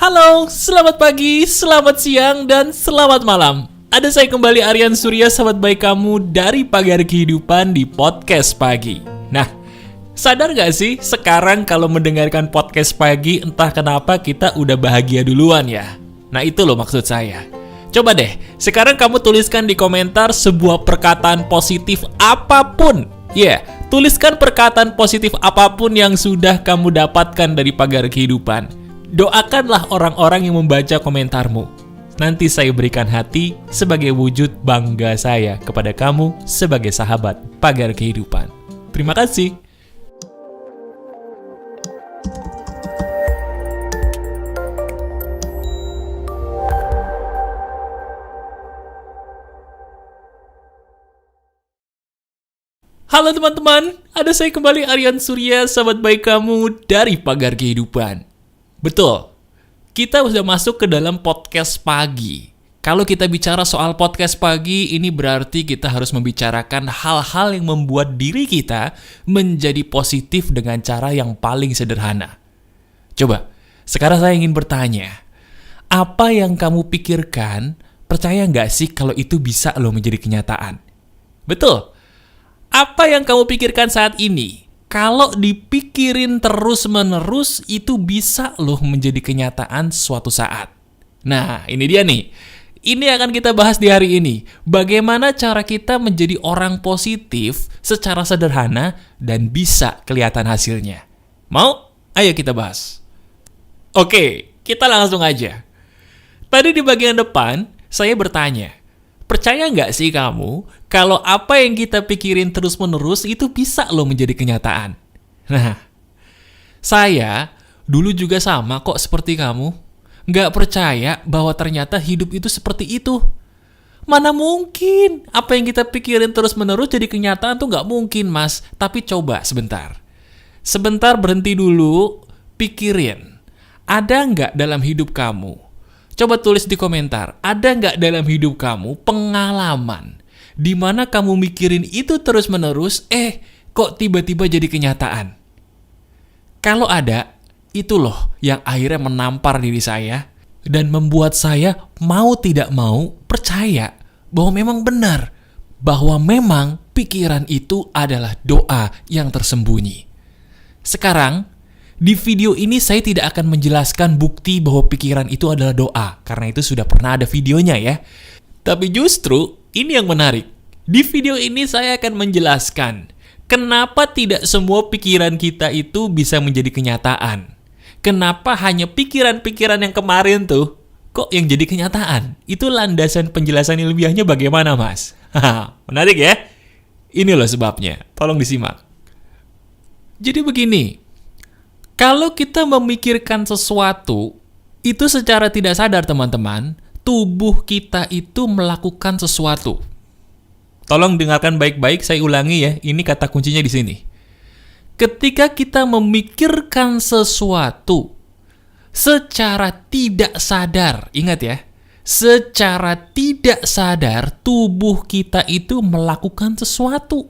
Halo, selamat pagi, selamat siang, dan selamat malam. Ada saya kembali Aryan Surya, sahabat baik kamu dari Pagar Kehidupan di Podcast Pagi. Nah, sadar gak sih sekarang kalau mendengarkan podcast pagi entah kenapa kita udah bahagia duluan ya? Nah itu loh maksud saya. Coba deh, sekarang kamu tuliskan di komentar sebuah perkataan positif apapun. Tuliskan perkataan positif apapun yang sudah kamu dapatkan dari Pagar Kehidupan. Doakanlah orang-orang yang membaca komentarmu. Nanti saya berikan hati sebagai wujud bangga saya kepada kamu sebagai sahabat Pagar Kehidupan. Terima kasih. Halo teman-teman, ada saya kembali Aryan Surya, sahabat baik kamu dari Pagar Kehidupan. Betul, kita sudah masuk ke dalam podcast pagi. Kalau kita bicara soal podcast pagi, ini berarti kita harus membicarakan hal-hal yang membuat diri kita menjadi positif dengan cara yang paling sederhana. Coba, sekarang saya ingin bertanya, apa yang kamu pikirkan, percaya nggak sih kalau itu bisa loh menjadi kenyataan? Betul. Apa yang kamu pikirkan saat ini, kalau dipikirin terus-menerus, itu bisa loh menjadi kenyataan suatu saat. Nah, ini dia nih. Ini akan kita bahas di hari ini. Bagaimana cara kita menjadi orang positif secara sederhana dan bisa kelihatan hasilnya. Mau? Ayo kita bahas. Oke, kita langsung aja. Tadi di bagian depan, saya bertanya, percaya nggak sih kamu kalau apa yang kita pikirin terus-menerus itu bisa loh menjadi kenyataan? Nah, saya dulu juga sama kok seperti kamu. Nggak percaya bahwa ternyata hidup itu seperti itu. Mana mungkin apa yang kita pikirin terus-menerus jadi kenyataan tuh nggak mungkin, Mas. Tapi coba sebentar. Sebentar berhenti dulu, pikirin. Ada nggak dalam hidup kamu? Coba tulis di komentar, ada nggak dalam hidup kamu pengalaman di mana kamu mikirin itu terus-menerus, kok tiba-tiba jadi kenyataan? Kalau ada, itu loh yang akhirnya menampar diri saya dan membuat saya mau tidak mau percaya bahwa memang benar, bahwa memang pikiran itu adalah doa yang tersembunyi. Sekarang, di video ini saya tidak akan menjelaskan bukti bahwa pikiran itu adalah doa, karena itu sudah pernah ada videonya ya. Tapi justru ini yang menarik. Di video ini saya akan menjelaskan kenapa tidak semua pikiran kita itu bisa menjadi kenyataan. Kenapa hanya pikiran-pikiran yang kemarin tuh kok yang jadi kenyataan? Itu landasan penjelasan ilmiahnya bagaimana, Mas? Menarik ya? Ini loh sebabnya. Tolong disimak. Jadi begini. Kalau kita memikirkan sesuatu, itu secara tidak sadar teman-teman, tubuh kita itu melakukan sesuatu. Tolong dengarkan baik-baik, saya ulangi ya, ini kata kuncinya di sini. Ketika kita memikirkan sesuatu, secara tidak sadar, ingat ya, secara tidak sadar, tubuh kita itu melakukan sesuatu.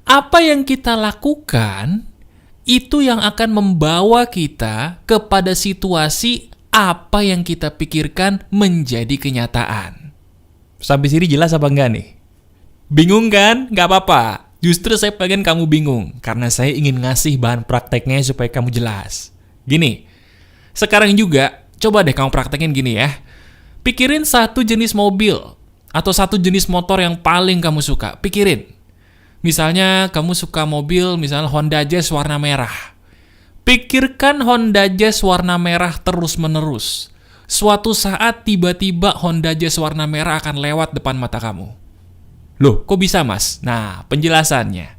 Apa yang kita lakukan itu yang akan membawa kita kepada situasi apa yang kita pikirkan menjadi kenyataan. Sampai sini jelas apa enggak nih? Bingung kan? Nggak apa-apa. Justru saya pengen kamu bingung, karena saya ingin ngasih bahan prakteknya supaya kamu jelas. Gini, sekarang juga, coba deh kamu praktekin gini ya. Pikirin satu jenis mobil, atau satu jenis motor yang paling kamu suka. Pikirin. Misalnya kamu suka mobil, misalnya Honda Jazz warna merah. Pikirkan Honda Jazz warna merah terus-menerus. Suatu saat tiba-tiba Honda Jazz warna merah akan lewat depan mata kamu. Loh, kok bisa, Mas? Nah, penjelasannya.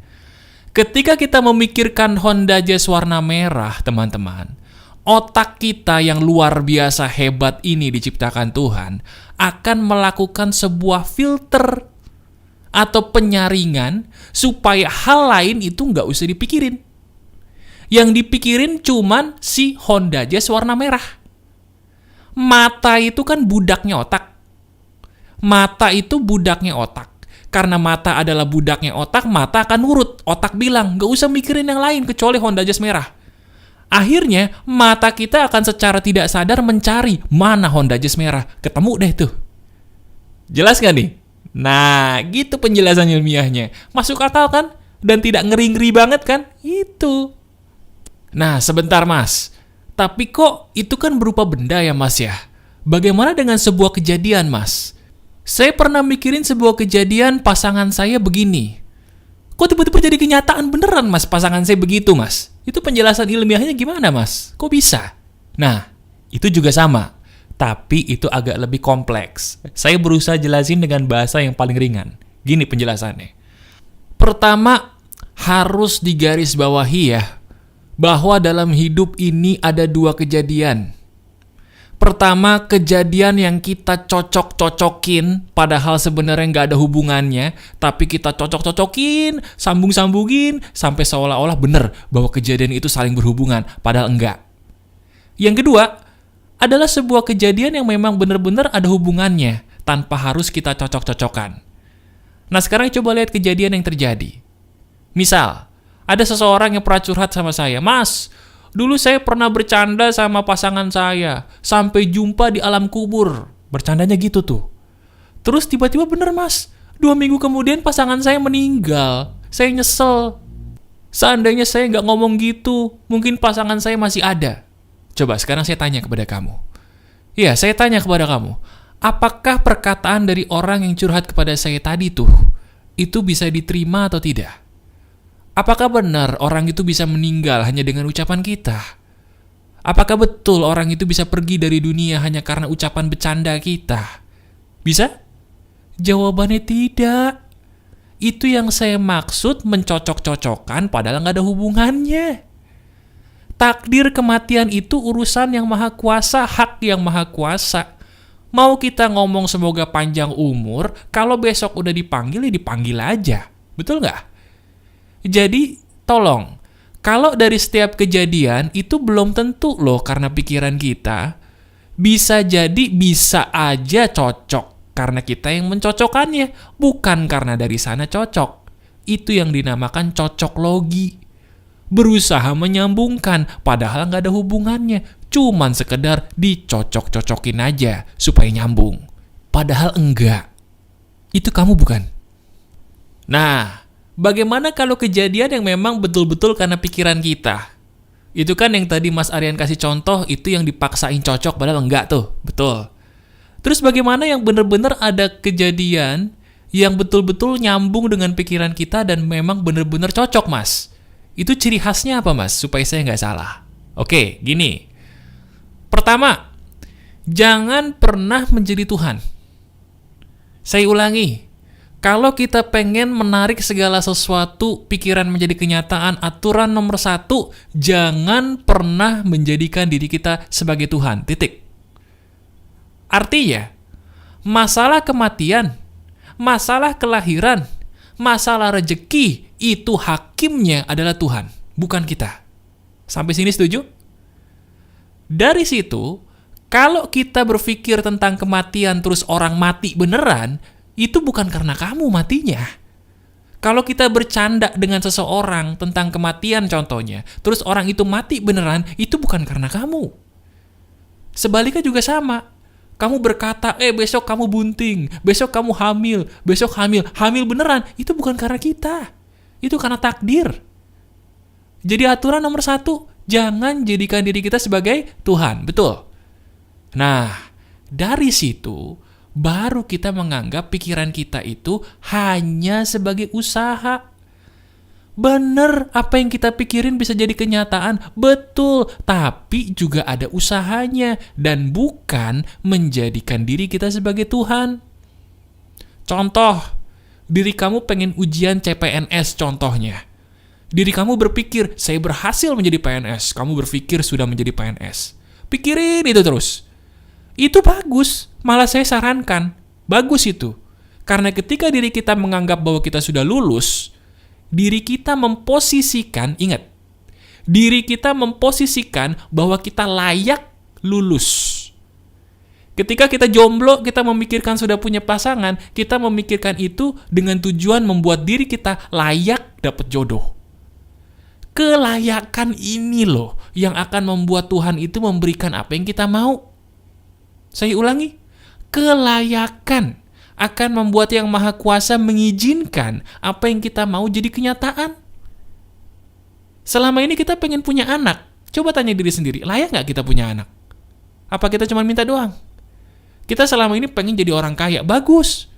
Ketika kita memikirkan Honda Jazz warna merah, teman-teman, otak kita yang luar biasa hebat ini diciptakan Tuhan akan melakukan sebuah filter atau penyaringan supaya hal lain itu nggak usah dipikirin. Yang dipikirin cuman si Honda Jazz warna merah. Mata itu kan budaknya otak. Mata itu budaknya otak. Karena mata adalah budaknya otak, mata akan nurut. Otak bilang, nggak usah mikirin yang lain kecuali Honda Jazz merah. Akhirnya, mata kita akan secara tidak sadar mencari mana Honda Jazz merah. Ketemu deh tuh. Jelas gak nih? Nah, gitu penjelasan ilmiahnya. Masuk akal kan? Dan tidak ngeri-ngeri banget kan? Itu. Nah, sebentar Mas. Tapi kok itu kan berupa benda ya Mas ya? Bagaimana dengan sebuah kejadian Mas? Saya pernah mikirin sebuah kejadian pasangan saya begini. Kok tiba-tiba jadi kenyataan beneran Mas pasangan saya begitu Mas? Itu penjelasan ilmiahnya gimana Mas? Kok bisa? Nah, itu juga sama. Tapi itu agak lebih kompleks. Saya berusaha jelasin dengan bahasa yang paling ringan. Gini penjelasannya. Pertama, harus digarisbawahi ya, bahwa dalam hidup ini ada dua kejadian. Pertama, kejadian yang kita cocok-cocokin, padahal sebenarnya nggak ada hubungannya, tapi kita cocok-cocokin, sambung-sambungin, sampai seolah-olah benar bahwa kejadian itu saling berhubungan, padahal enggak. Yang kedua, adalah sebuah kejadian yang memang benar-benar ada hubungannya, tanpa harus kita cocok-cocokkan. Nah, sekarang coba lihat kejadian yang terjadi. Misal, ada seseorang yang pernah curhat sama saya, Mas, dulu saya pernah bercanda sama pasangan saya, sampai jumpa di alam kubur. Bercandanya gitu tuh. Terus tiba-tiba bener Mas, 2 minggu kemudian pasangan saya meninggal. Saya nyesel. Seandainya saya nggak ngomong gitu, mungkin pasangan saya masih ada. Coba sekarang saya tanya kepada kamu. Iya, saya tanya kepada kamu. Apakah perkataan dari orang yang curhat kepada saya tadi tuh, itu bisa diterima atau tidak? Apakah benar orang itu bisa meninggal hanya dengan ucapan kita? Apakah betul orang itu bisa pergi dari dunia hanya karena ucapan bercanda kita? Bisa? Jawabannya tidak. Itu yang saya maksud mencocok-cocokkan padahal nggak ada hubungannya. Takdir kematian itu urusan yang maha kuasa, hak yang maha kuasa. Mau kita ngomong semoga panjang umur, kalau besok udah dipanggil, ya dipanggil aja. Betul nggak? Jadi, tolong, kalau dari setiap kejadian itu belum tentu loh karena pikiran kita. Bisa jadi bisa aja cocok karena kita yang mencocokkannya, bukan karena dari sana cocok. Itu yang dinamakan cocok logi. Berusaha menyambungkan, padahal nggak ada hubungannya. Cuman sekedar dicocok-cocokin aja supaya nyambung. Padahal enggak. Itu kamu bukan? Nah, bagaimana kalau kejadian yang memang betul-betul karena pikiran kita? Itu kan yang tadi Mas Aryan kasih contoh, itu yang dipaksain cocok padahal enggak tuh. Betul. Terus bagaimana yang benar-benar ada kejadian yang betul-betul nyambung dengan pikiran kita dan memang benar-benar cocok, Mas? Itu ciri khasnya apa, Mas? Supaya saya nggak salah. Oke, gini. Pertama, jangan pernah menjadi Tuhan. Saya ulangi. Kalau kita pengen menarik segala sesuatu, pikiran menjadi kenyataan, aturan nomor 1, jangan pernah menjadikan diri kita sebagai Tuhan. Titik. Artinya, masalah kematian, masalah kelahiran, masalah rejeki, itu hakimnya adalah Tuhan, bukan kita. Sampai sini setuju? Dari situ, kalau kita berpikir tentang kematian terus orang mati beneran, itu bukan karena kamu matinya. Kalau kita bercanda dengan seseorang tentang kematian contohnya, terus orang itu mati beneran, itu bukan karena kamu. Sebaliknya juga sama. Kamu berkata, besok kamu bunting, besok kamu hamil, besok hamil beneran, itu bukan karena kita. Itu karena takdir. Jadi aturan nomor 1, jangan jadikan diri kita sebagai Tuhan. Betul? Nah, dari situ, baru kita menganggap pikiran kita itu hanya sebagai usaha. Bener, apa yang kita pikirin bisa jadi kenyataan. Betul, tapi juga ada usahanya. Dan bukan menjadikan diri kita sebagai Tuhan. Contoh, diri kamu pengen ujian CPNS contohnya. Diri kamu berpikir, saya berhasil menjadi PNS. Kamu berpikir sudah menjadi PNS. Pikirin itu terus. Itu bagus, malah saya sarankan. Bagus itu. Karena ketika diri kita menganggap bahwa kita sudah lulus, diri kita memposisikan, ingat, diri kita memposisikan bahwa kita layak lulus. Ketika kita jomblo, kita memikirkan sudah punya pasangan, kita memikirkan itu dengan tujuan membuat diri kita layak dapat jodoh. Kelayakan ini loh yang akan membuat Tuhan itu memberikan apa yang kita mau. Saya ulangi, kelayakan akan membuat Yang Maha Kuasa mengizinkan apa yang kita mau jadi kenyataan. Selama ini kita pengen punya anak. Coba tanya diri sendiri, layak nggak kita punya anak? Apa kita cuma minta doang? Kita selama ini pengen jadi orang kaya, bagus.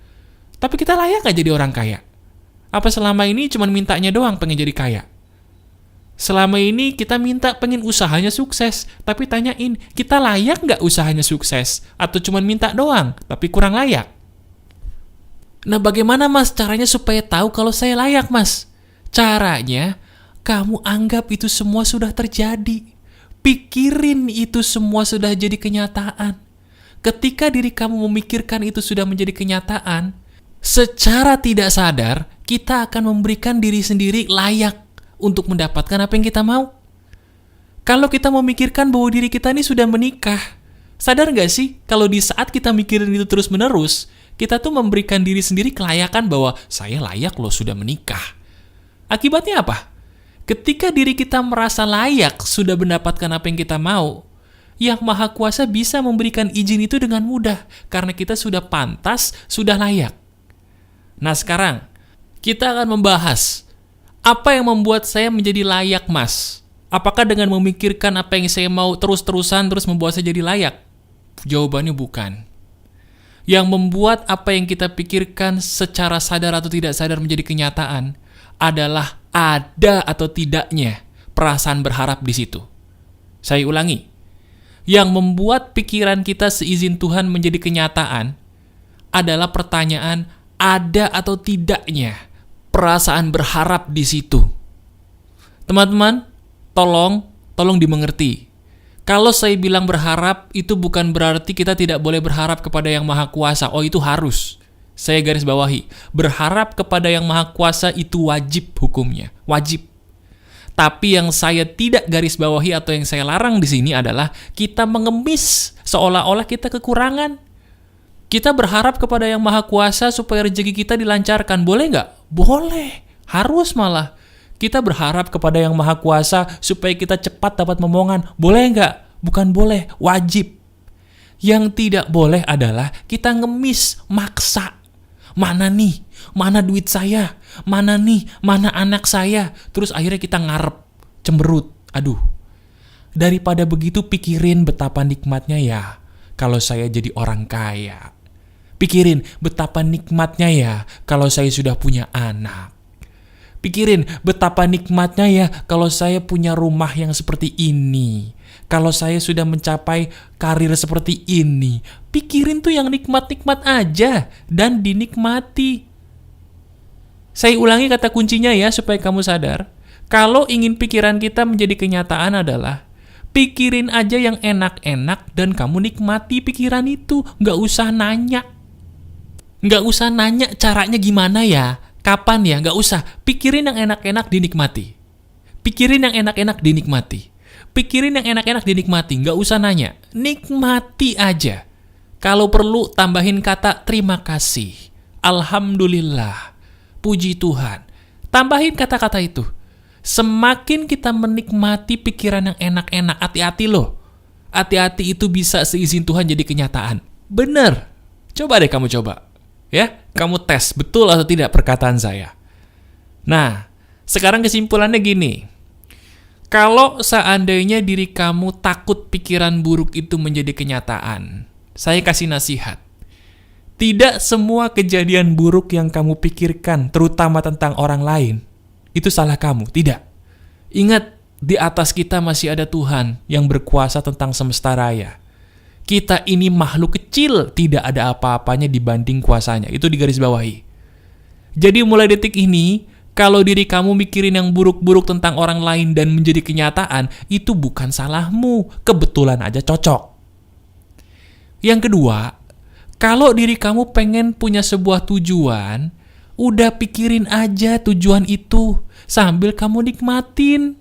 Tapi kita layak nggak jadi orang kaya? Apa selama ini cuma mintanya doang pengen jadi kaya? Selama ini kita minta pengen usahanya sukses, tapi tanyain, kita layak nggak usahanya sukses? Atau cuma minta doang, tapi kurang layak? Nah, bagaimana mas caranya supaya tahu kalau saya layak mas? Caranya, kamu anggap itu semua sudah terjadi. Pikirin itu semua sudah jadi kenyataan. Ketika diri kamu memikirkan itu sudah menjadi kenyataan, secara tidak sadar, kita akan memberikan diri sendiri layak untuk mendapatkan apa yang kita mau. Kalau kita memikirkan bahwa diri kita ini sudah menikah, sadar nggak sih kalau di saat kita mikirin itu terus-menerus, kita tuh memberikan diri sendiri kelayakan bahwa saya layak loh sudah menikah. Akibatnya apa? Ketika diri kita merasa layak sudah mendapatkan apa yang kita mau, Yang Maha Kuasa bisa memberikan izin itu dengan mudah karena kita sudah pantas, sudah layak. Nah sekarang, kita akan membahas apa yang membuat saya menjadi layak, Mas? Apakah dengan memikirkan apa yang saya mau terus-terusan terus membuat saya jadi layak? Jawabannya bukan. Yang membuat apa yang kita pikirkan secara sadar atau tidak sadar menjadi kenyataan adalah ada atau tidaknya perasaan berharap di situ. Saya ulangi. Yang membuat pikiran kita seizin Tuhan menjadi kenyataan adalah pertanyaan ada atau tidaknya perasaan berharap di situ. Teman-teman, tolong dimengerti. Kalau saya bilang berharap, itu bukan berarti kita tidak boleh berharap kepada Yang Maha Kuasa. Oh, itu harus. Saya garis bawahi. Berharap kepada Yang Maha Kuasa itu wajib hukumnya. Wajib. Tapi yang saya tidak garis bawahi atau yang saya larang di sini adalah kita mengemis seolah-olah kita kekurangan. Kita berharap kepada Yang Maha Kuasa supaya rezeki kita dilancarkan. Boleh nggak? Boleh. Harus malah. Kita berharap kepada Yang Maha Kuasa supaya kita cepat dapat momongan. Boleh nggak? Bukan boleh. Wajib. Yang tidak boleh adalah kita ngemis, maksa. Mana nih? Mana duit saya? Mana nih? Mana anak saya? Terus akhirnya kita ngarep, cemberut. Aduh. Daripada begitu pikirin betapa nikmatnya ya kalau saya jadi orang kaya. Pikirin betapa nikmatnya ya kalau saya sudah punya anak. Pikirin betapa nikmatnya ya kalau saya punya rumah yang seperti ini. Kalau saya sudah mencapai karir seperti ini. Pikirin tuh yang nikmat-nikmat aja dan dinikmati. Saya ulangi kata kuncinya ya supaya kamu sadar. Kalau ingin pikiran kita menjadi kenyataan adalah pikirin aja yang enak-enak dan kamu nikmati pikiran itu. Nggak usah nanya. Nggak usah nanya caranya gimana ya, kapan ya, nggak usah. Pikirin yang enak-enak dinikmati. Pikirin yang enak-enak dinikmati. Pikirin yang enak-enak dinikmati, nggak usah nanya. Nikmati aja. Kalau perlu tambahin kata terima kasih. Alhamdulillah. Puji Tuhan. Tambahin kata-kata itu. Semakin kita menikmati pikiran yang enak-enak, hati-hati loh. Hati-hati itu bisa seizin Tuhan jadi kenyataan. Bener. Coba deh kamu coba. Ya, kamu tes betul atau tidak perkataan saya. Nah, sekarang kesimpulannya gini. Kalau seandainya diri kamu takut pikiran buruk itu menjadi kenyataan, saya kasih nasihat. Tidak semua kejadian buruk yang kamu pikirkan, terutama tentang orang lain, itu salah kamu. Tidak. Ingat, di atas kita masih ada Tuhan yang berkuasa tentang semesta raya. Kita ini makhluk kecil, tidak ada apa-apanya dibanding kuasanya. Itu digarisbawahi. Jadi mulai detik ini, kalau diri kamu mikirin yang buruk-buruk tentang orang lain dan menjadi kenyataan, itu bukan salahmu. Kebetulan aja cocok. Yang kedua, kalau diri kamu pengen punya sebuah tujuan, udah pikirin aja tujuan itu sambil kamu nikmatin.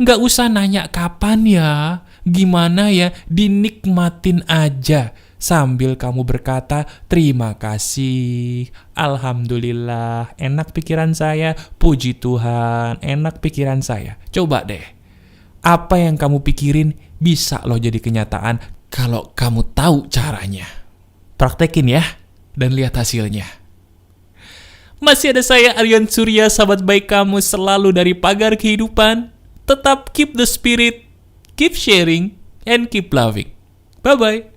Nggak usah nanya kapan ya, gimana ya, dinikmatin aja. sambil kamu berkata, terima kasih, alhamdulillah, enak pikiran saya, puji Tuhan, enak pikiran saya. Coba deh, apa yang kamu pikirin bisa loh jadi kenyataan kalau kamu tahu caranya. Praktekin ya, dan lihat hasilnya. Masih ada saya, Aryan Surya, sahabat baik kamu selalu dari Pagar Kehidupan. Tetap keep the spirit, keep sharing, and keep loving. Bye-bye.